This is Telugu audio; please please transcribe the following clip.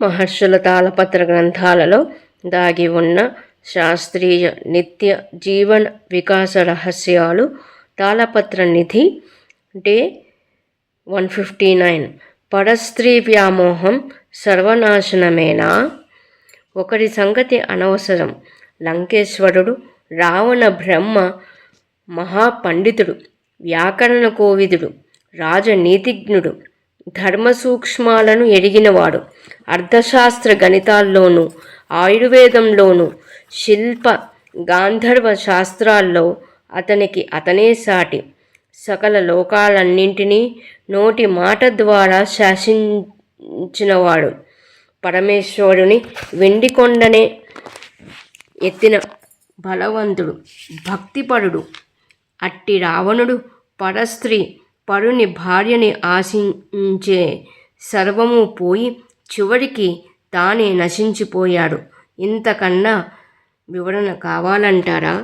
మహర్షుల తాళపత్ర గ్రంథాలలో దాగి ఉన్న శాస్త్రీయ నిత్య జీవన వికాస రహస్యాలు. తాళపత్ర నిధి డే 159. పరస్త్రీ వ్యామోహం సర్వనాశనమేనా? ఒకరి సంగతి అనవసరం. లంకేశ్వరుడు రావణ బ్రహ్మ మహాపండితుడు, వ్యాకరణ కోవిదుడు, రాజనీతిజ్ఞుడు, ధర్మ సూక్ష్మాలను ఎరిగినవాడు. అర్థశాస్త్ర గణితాల్లోనూ, ఆయుర్వేదంలోనూ, శిల్ప గాంధర్వ శాస్త్రాల్లో అతనే సాటి. సకల లోకాలన్నింటినీ నోటి మాట ద్వారా శాసించినవాడు. పరమేశ్వరుని వెండి కొండనే ఎత్తిన బలవంతుడు, భక్తిపరుడు. అట్టి రావణుడు పరస్త్రీ, పరుని భార్యని ఆశించే సర్వము పోయి చివరికి తానే నశించిపోయాడు. ఇంతకన్నా వివరణ కావాలంటారా?